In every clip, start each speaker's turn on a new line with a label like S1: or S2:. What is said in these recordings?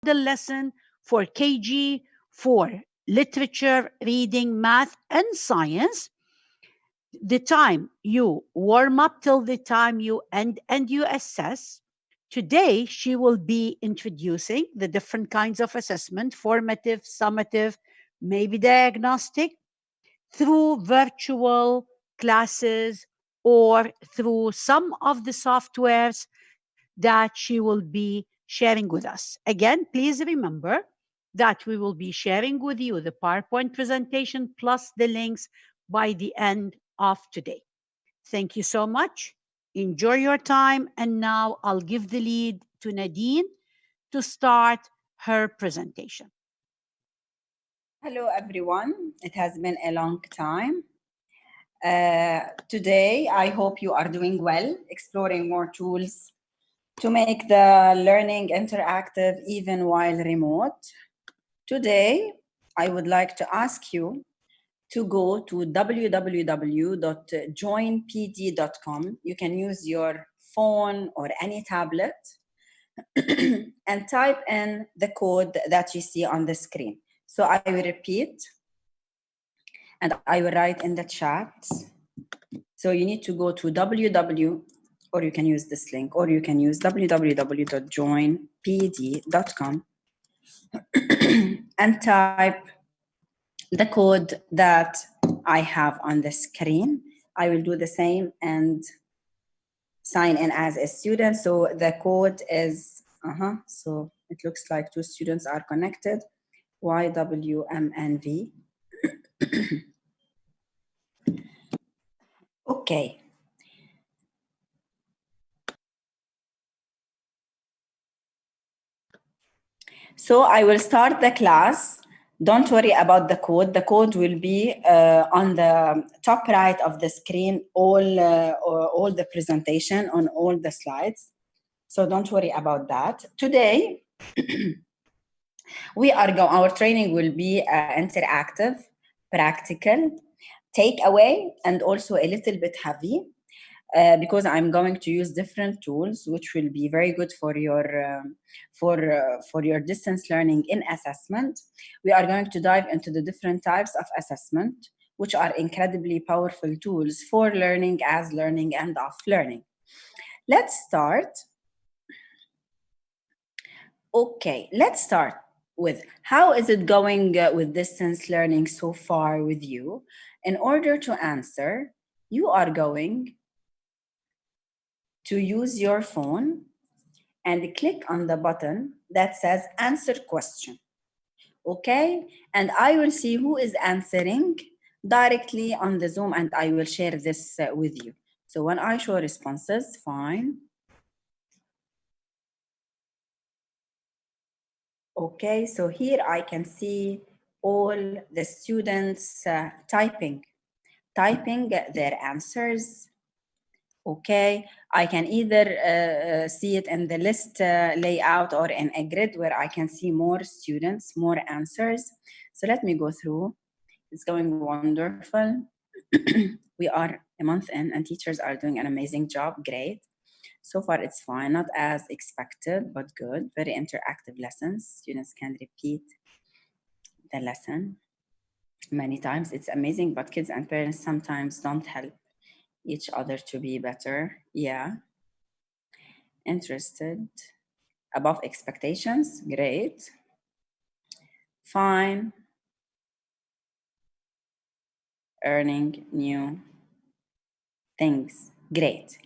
S1: the lesson for KG, for literature, reading, math, and science. The time you warm up till the time you end and you assess. Today, she will be introducing the different kinds of assessment, formative, summative, maybe diagnostic, through virtual classes or through some of the softwares that she will be sharing with us. Again, please remember that we will be sharing with you the PowerPoint presentation plus the links by the end of today. Thank you so much. Enjoy your time. And now I'll give the lead to Nadine to start her presentation.
S2: Hello, everyone. It has been a long time. Today, I hope you are doing well, exploring more tools to make the learning interactive even while remote. Today, I would like to ask you to go to www.joinpd.com. You can use your phone or any tablet and type in the code that you see on the screen. So I will repeat and I will write in the chat. So you need to go to or you can use this link, or you can use www.joinpd.com and type the code that I have on the screen. I will do the same and sign in as a student. So the code is, so it looks like two students are connected, YWMNV. Okay. So I will start the class. Don't worry about the code. The code will be on the top right of the screen, all the presentation on all the slides. So don't worry about that. Today, our training will be interactive, practical, takeaway, and also a little bit heavy. Because I'm going to use different tools, which will be very good for your distance learning in assessment. We are going to dive into the different types of assessment, which are incredibly powerful tools for learning as learning and off learning. Let's start. Okay, let's start with how is it going with distance learning so far with you? In order to answer, you are going to use your phone and click on the button that says answer question. Okay, and I will see who is answering directly on the Zoom, and I will share this with you. So when I show responses, fine. Okay, so here I can see all the students typing their answers. Okay, I can either see it in the list layout or in a grid where I can see more students, more answers. So let me go through. It's going wonderful. We are a month in and teachers are doing an amazing job. Great. So far it's fine, not as expected, but good. Very interactive lessons. Students can repeat the lesson many times. It's amazing, but kids and parents sometimes don't help each other to be better. Yeah. Interested. Above expectations. Great. Fine. Earning new things. Great.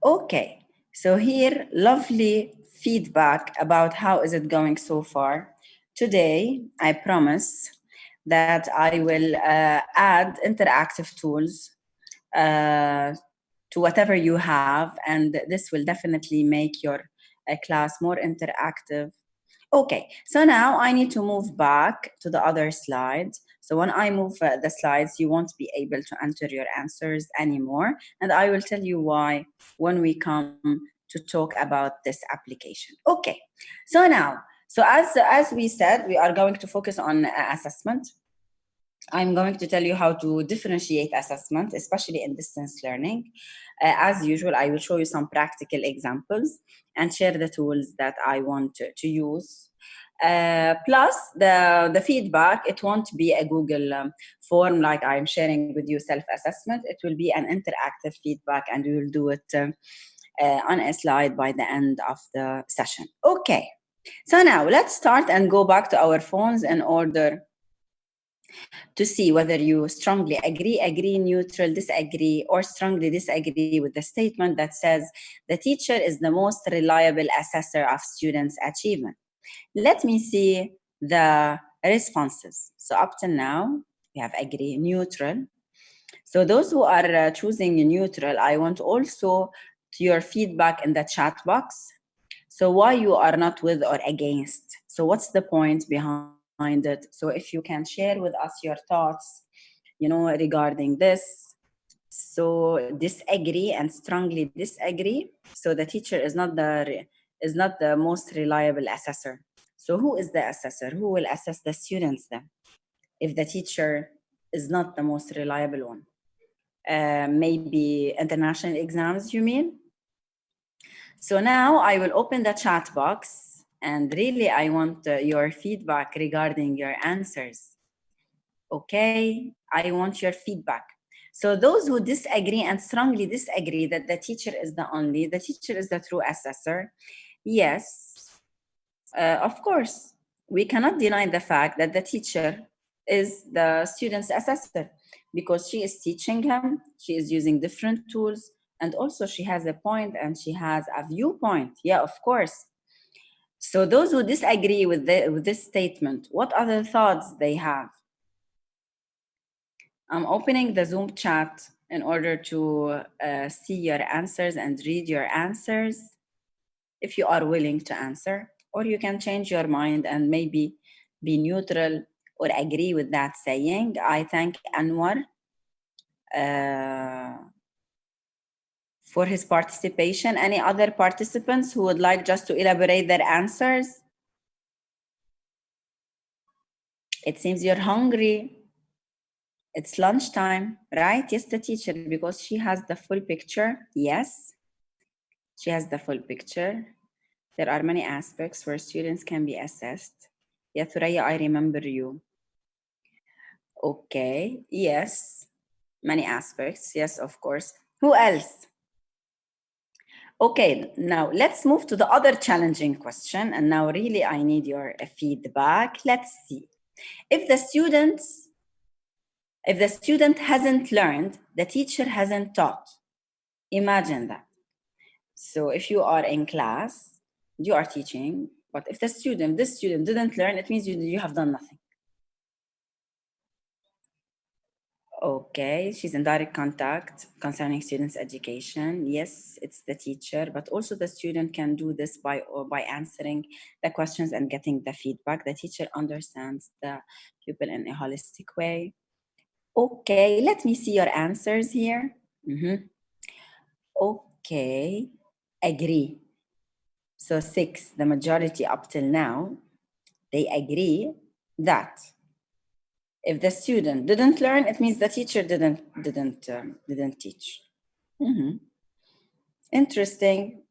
S2: Okay. So here, lovely feedback about how is it going so far. Today, I promise that I will add interactive tools to whatever you have, and this will definitely make your class more interactive. Okay, so now I need to move back to the other slide. So when I move the slides, you won't be able to enter your answers anymore, and I will tell you why when we come to talk about this application. Okay, so now, so as we said, we are going to focus on assessment. I'm going to tell you how to differentiate assessment, especially in distance learning. As usual, I will show you some practical examples and share the tools that I want to use. Plus the feedback, it won't be a Google form like I'm sharing with you self-assessment. It will be an interactive feedback, and we will do it on a slide by the end of the session. Okay, so now let's start and go back to our phones in order to see whether you strongly agree, neutral, disagree, or strongly disagree with the statement that says the teacher is the most reliable assessor of students' achievement. Let me see the responses. So up till now, we have agree, neutral. So those who are choosing neutral, I want also your feedback in the chat box. So why you are not with or against? So what's the point behind it? So if you can share with us your thoughts, regarding this. So disagree and strongly disagree. So the teacher is not the most reliable assessor. So who is the assessor? Who will assess the students then? If the teacher is not the most reliable one, maybe international exams, you mean? So now I will open the chat box, and really I want your feedback regarding your answers. Okay, I want your feedback. So those who disagree and strongly disagree that the teacher is the teacher is the true assessor. Yes, of course, we cannot deny the fact that the teacher is the student's assessor because she is teaching him, she is using different tools, and also she has a point and she has a viewpoint. Yeah, of course. So those who disagree with this statement, what other thoughts they have? I'm opening the Zoom chat in order to see your answers and read your answers if you are willing to answer, or you can change your mind and maybe be neutral or agree with that saying. I thank Anwar uh, for his participation. Any other participants who would like just to elaborate their answers? It seems you're hungry. It's lunchtime, right? Yes, the teacher, because she has the full picture. Yes, she has the full picture. There are many aspects where students can be assessed. Yeah, Thuraya, I remember you. Okay, yes, many aspects. Yes, of course. Who else? Okay, now let's move to the other challenging question. And now really I need your feedback. Let's see. If the student hasn't learned, the teacher hasn't taught. Imagine that. So if you are in class, you are teaching, but if this student didn't learn, it means you have done nothing. Okay, she's in direct contact concerning students' education. Yes, it's the teacher, but also the student can do this by answering the questions and getting the feedback. The teacher understands the pupil in a holistic way. Okay, let me see your answers here. Okay, agree. So 6, the majority up till now, they agree that if the student didn't learn, it means the teacher didn't teach. Interesting.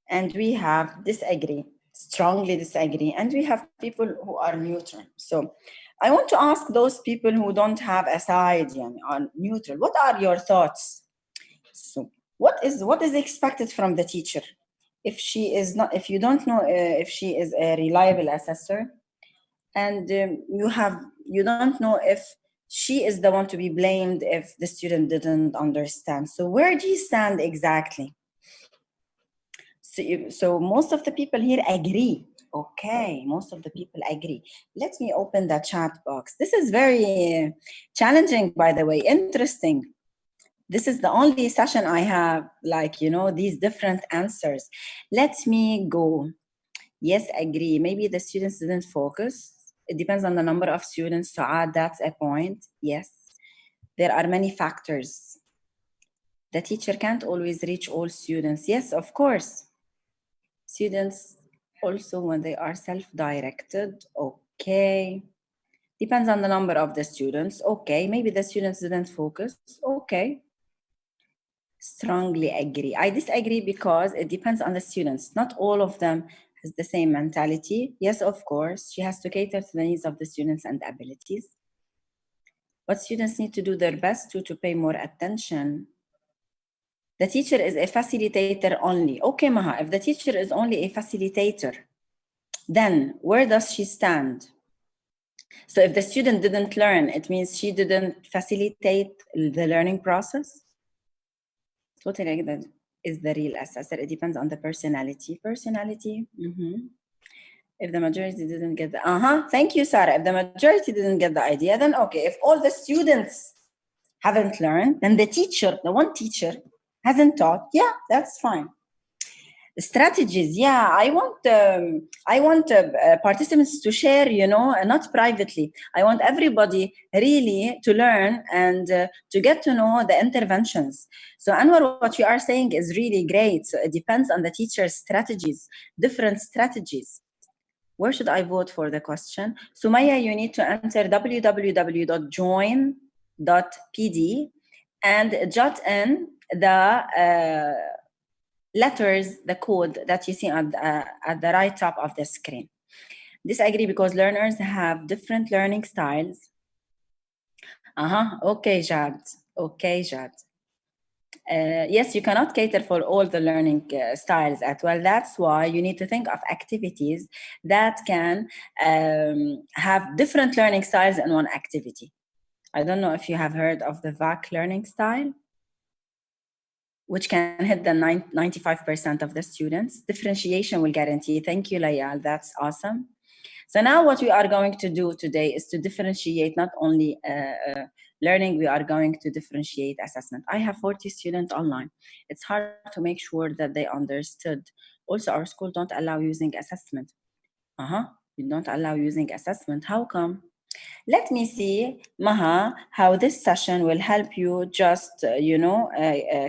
S2: And we have disagree, strongly disagree, and we have people who are neutral. So I want to ask those people who don't have a side, are neutral. What are your thoughts? So what is expected from the teacher? If you don't know if she is a reliable assessor, and you don't know if she is the one to be blamed if the student didn't understand. So where do you stand exactly? So most of the people here agree. Okay, most of the people agree. Let me open the chat box. This is very challenging, by the way, interesting. This is the only session I have, these different answers. Let me go. Yes, agree. Maybe the students didn't focus. It depends on the number of students. So that's a point. Yes, there are many factors. The teacher can't always reach all students. Yes, of course. Students also when they are self-directed. Okay. Depends on the number of the students. Okay. Maybe the students didn't focus. Okay. Strongly agree. I disagree because it depends on the students. Not all of them Has the same mentality. Yes, of course. She has to cater to the needs of the students and abilities. But students need to do their best to pay more attention. The teacher is a facilitator only. Okay, Maha, if the teacher is only a facilitator, then where does she stand? So if the student didn't learn, it means she didn't facilitate the learning process. Totally like that is the real assessor. It depends on the personality. Personality. If the majority didn't get the thank you, Sarah. If the majority didn't get the idea, then okay. If all the students haven't learned, then the teacher, the one teacher, hasn't taught. Yeah, that's fine. Strategies, yeah, I want participants to share, not privately. I want everybody really to learn and to get to know the interventions. So Anwar, what you are saying is really great. So it depends on the teacher's strategies, different strategies. Where should I vote for the question? Sumaya, you need to enter www.join.pd and jot in the letters, the code that you see at the right top of the screen. Disagree because learners have different learning styles. Okay, Jad. Okay, Jad. Yes, you cannot cater for all the learning styles as well. That's why you need to think of activities that can have different learning styles in one activity. I don't know if you have heard of the VAC learning style, which can hit the 95% of the students. Differentiation will guarantee. Thank you, Layal. That's awesome. So now what we are going to do today is to differentiate not only learning, we are going to differentiate assessment. I have 40 students online. It's hard to make sure that they understood. Also, our school don't allow using assessment. We don't allow using assessment. How come? Let me see, Maha, how this session will help you just,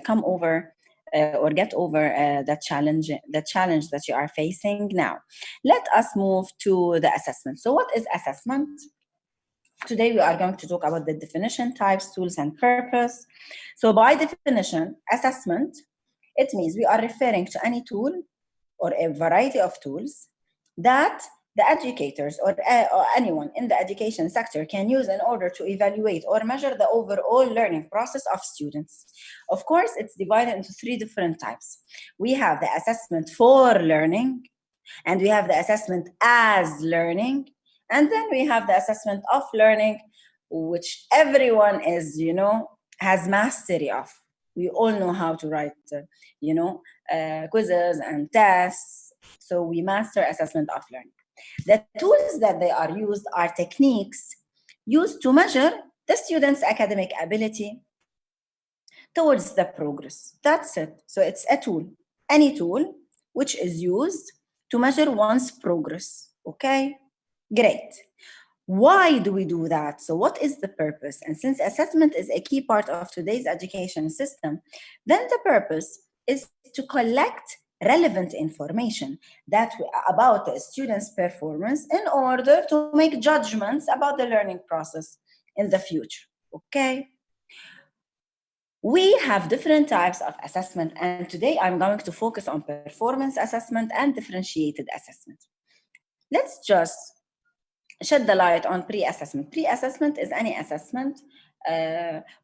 S2: come over or get over the challenge that you are facing now. Let us move to the assessment. So what is assessment? Today we are going to talk about the definition, types, tools, and purpose. So by definition, assessment, it means we are referring to any tool or a variety of tools that the educators or anyone in the education sector can use in order to evaluate or measure the overall learning process of students. Of course, it's divided into three different types. We have the assessment for learning, and we have the assessment as learning, and then we have the assessment of learning, which everyone is, has mastery of. We all know how to write, quizzes and tests. So we master assessment of learning. The tools that they are used are techniques used to measure the student's academic ability towards the progress. That's it. So it's a tool, any tool which is used to measure one's progress. Okay, great. Why do we do that? So what is the purpose? And since assessment is a key part of today's education system, then the purpose is to collect relevant information about the student's performance in order to make judgments about the learning process in the future. Okay. We have different types of assessment, and today I'm going to focus on performance assessment and differentiated assessment. Let's just shed the light on pre-assessment. Pre-assessment is any assessment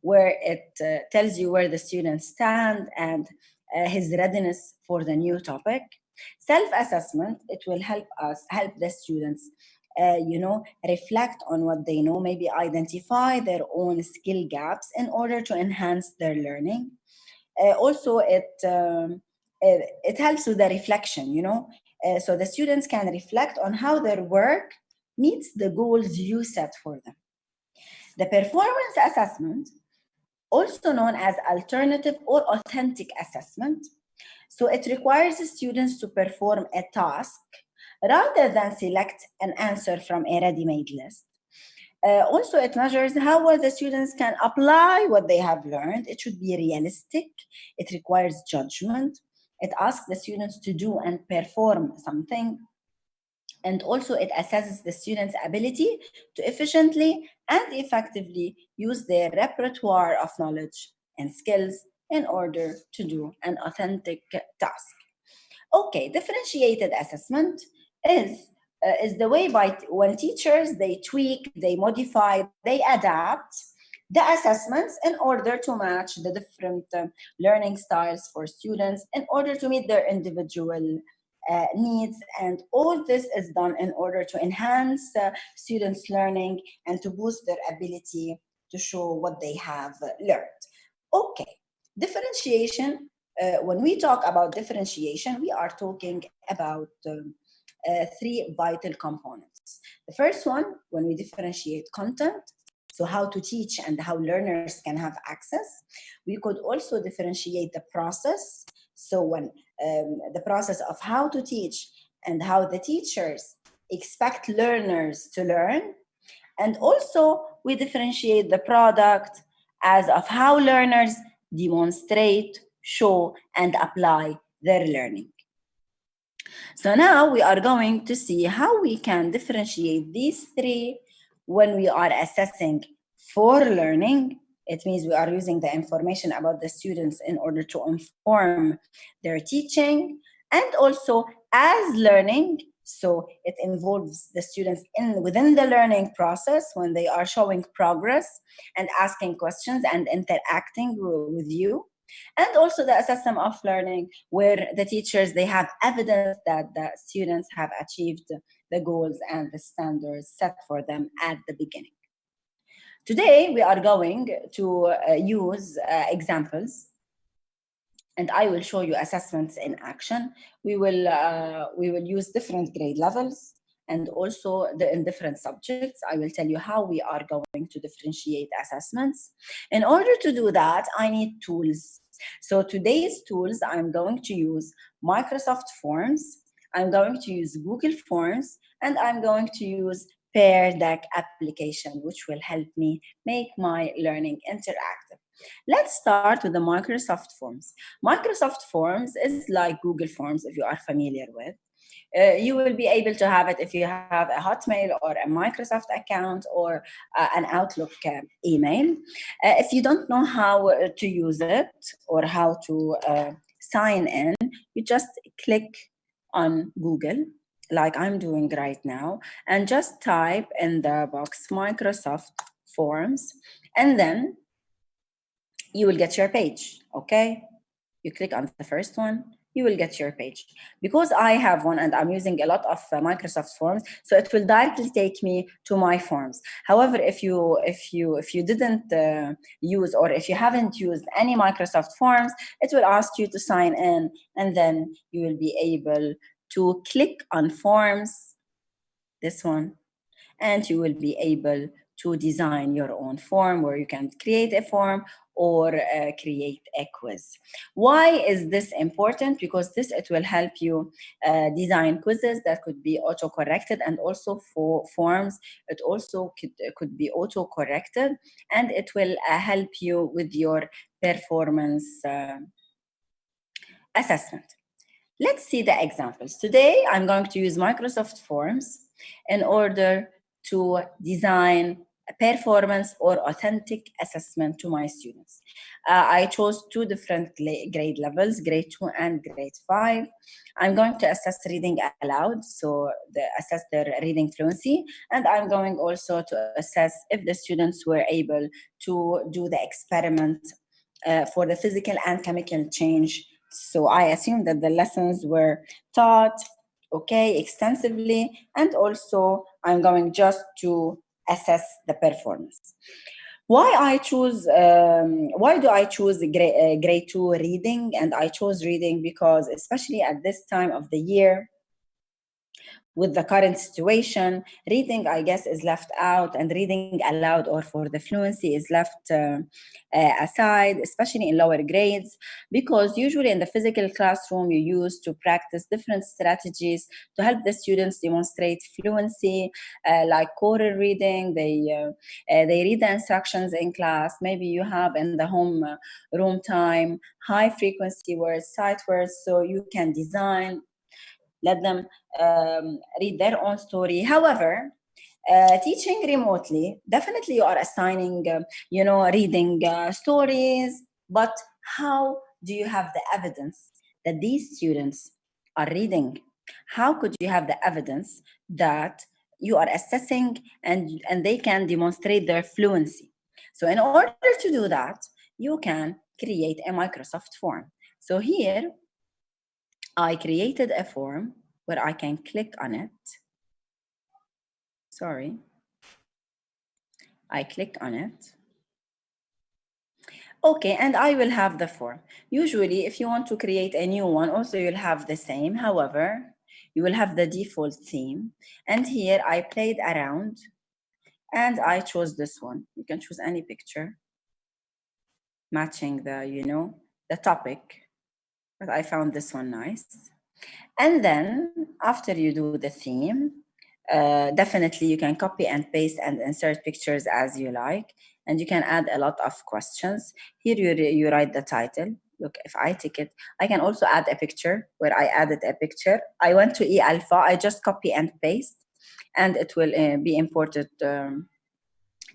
S2: where it tells you where the students stand and his readiness for the new topic. Self-assessment, it will help the students reflect on what they know, maybe identify their own skill gaps in order to enhance their learning. Also, it helps with the reflection, so the students can reflect on how their work meets the goals you set for them. The performance assessment, also known as alternative or authentic assessment, so it requires students to perform a task rather than select an answer from a ready-made list. Also, it measures how well the students can apply what they have learned. It should be realistic. It requires judgment. It asks the students to do and perform something. And also, it assesses the students' ability to efficiently and effectively use their repertoire of knowledge and skills in order to do an authentic task. Okay, differentiated assessment is the way by when teachers they tweak, they modify, they adapt the assessments in order to match the different learning styles for students in order to meet their individual needs. And all this is done in order to enhance students' learning and to boost their ability to show what they have learned. Okay, differentiation. When we talk about differentiation, we are talking about three vital components. The first one, when we differentiate content, so how to teach and how learners can have access. We could also differentiate the process. So when the process of how to teach and how the teachers expect learners to learn. And also we differentiate the product as of how learners demonstrate, show, and apply their learning. So now we are going to see how we can differentiate these three when we are assessing for learning. It means we are using the information about the students in order to inform their teaching, and also as learning. So it involves the students in within the learning process when they are showing progress and asking questions and interacting with you, and also the assessment of learning where the teachers they have evidence that the students have achieved the goals and the standards set for them at the beginning. Today we are going to use examples, and I will show you assessments in action. We will use different grade levels and also in different subjects. I will tell you how we are going to differentiate assessments. In order to do that, I need tools. So today's tools, I'm going to use Microsoft Forms, I'm going to use Google Forms, and I'm going to use Pear Deck application, which will help me make my learning interactive. Let's start with the Microsoft Forms. Microsoft Forms is like Google Forms, if you are familiar with. You will be able to have it if you have a Hotmail or a Microsoft account or an Outlook email. If you don't know how to use it or how to sign in, you just click on Google, like I'm doing right now, and just type in the box Microsoft Forms, and then you will get your page. Okay, you click on the first one, you will get your page. Because I have one and I'm using a lot of Microsoft Forms, so it will directly take me to my forms. However, if you didn't use, or if you haven't used any Microsoft Forms, it will ask you to sign in, and then you will be able to click on Forms, this one, and you will be able to design your own form, where you can create a form or create a quiz. Why is this important? Because this, it will help you design quizzes that could be auto-corrected, and also for forms it also could be auto-corrected, and it will help you with your performance assessment. Let's see the examples. Today, I'm going to use Microsoft Forms in order to design a performance or authentic assessment to my students. I chose two different grade levels, grade 2 and grade 5. I'm going to assess reading aloud, so assess their reading fluency, and I'm going also to assess if the students were able to do the experiment for the physical and chemical change. So I assume that the lessons were taught, okay, extensively, and also I'm going just to assess the performance. Why do I choose grade 2 reading? And I chose reading because, especially at this time of the year, with the current situation, reading, I guess, is left out, and reading aloud or for the fluency is left aside, especially in lower grades, because usually in the physical classroom, you use to practice different strategies to help the students demonstrate fluency, like choral reading. They read the instructions in class. Maybe you have in the home room time high frequency words, sight words, so you can design, let them read their own story. However, teaching remotely, definitely you are assigning, reading stories, but how do you have the evidence that these students are reading. How could you have the evidence that you are assessing and they can demonstrate their fluency? So in order to do that, you can create a Microsoft form. So here I created a form where I can click on it. Sorry. I click on it. Okay, and I will have the form. Usually, if you want to create a new one, also you'll have the same. However, you will have the default theme. And here I played around and I chose this one. You can choose any picture matching the topic. But I found this one nice. And then after you do the theme, definitely you can copy and paste and insert pictures as you like. And you can add a lot of questions. Here you write the title. Look, if I tick it, I can also add a picture where I added a picture. I went to E-Alpha, I just copy and paste, and it will be imported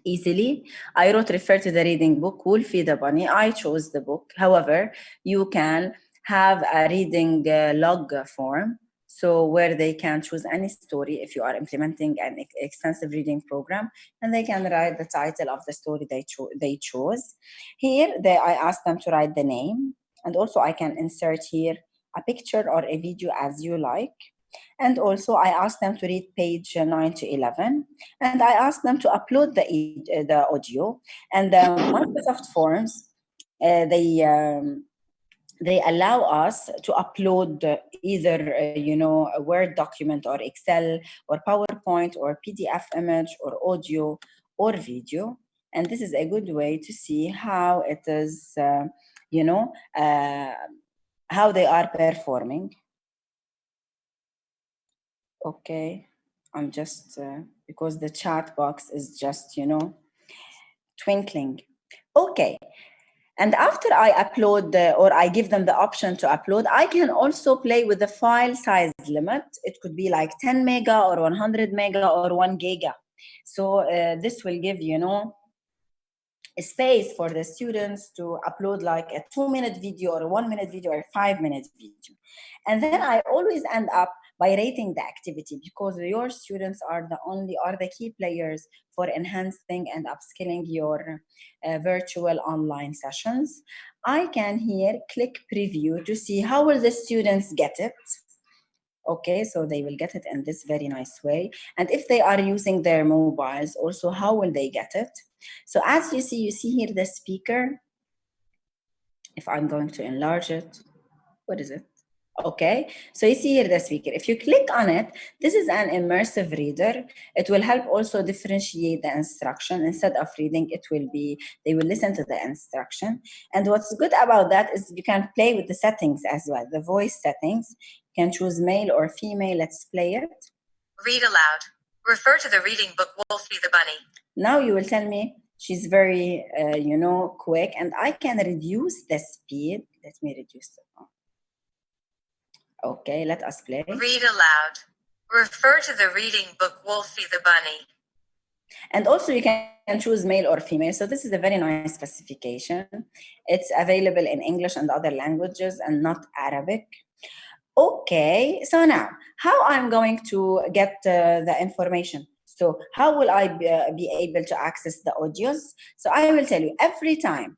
S2: easily. I wrote refer to the reading book, Wolfie the Bunny. I chose the book. However, you can have a reading log form. So where they can choose any story if you are implementing an extensive reading program, and they can write the title of the story they chose. Here, I ask them to write the name, and also I can insert here a picture or a video as you like. And also I asked them to read page 9 to 11. And I asked them to upload the audio. And the Microsoft Forms, they allow us to upload either a Word document or Excel or PowerPoint or PDF image or audio or video. And this is a good way to see how it is, how they are performing. Okay, I'm just, because the chat box is just, twinkling. Okay, and after I upload or I give them the option to upload, I can also play with the file size limit. It could be like 10 mega or 100 mega or 1 giga. So this will give, a space for the students to upload like a 2-minute video or a 1-minute video or a 5-minute video. And then I always end up by rating the activity, because your students are the key players for enhancing and upskilling your virtual online sessions. I can here click preview to see how will the students get it. Okay, so they will get it in this very nice way. And if they are using their mobiles, also how will they get it? So as you see here the speaker. If I'm going to enlarge it, what is it? Okay, so you see here the speaker. If you click on it, this is an immersive reader. It will help also differentiate the instruction. Instead of reading, they will listen to the instruction. And what's good about that is you can play with the settings as well, the voice settings. You can choose male or female. Let's play it.
S3: Read aloud. Refer to the reading book Wolfie the Bunny.
S2: Now you will tell me she's very, quick, and I can reduce the speed. Let me reduce the. Okay, let us play.
S3: Read aloud. Refer to the reading book Wolfie the Bunny.
S2: And also you can choose male or female. So this is a very nice specification. It's available in English and other languages and not Arabic. Okay, so now how I'm going to get the information? So how will I be able to access the audios? So I will tell you, every time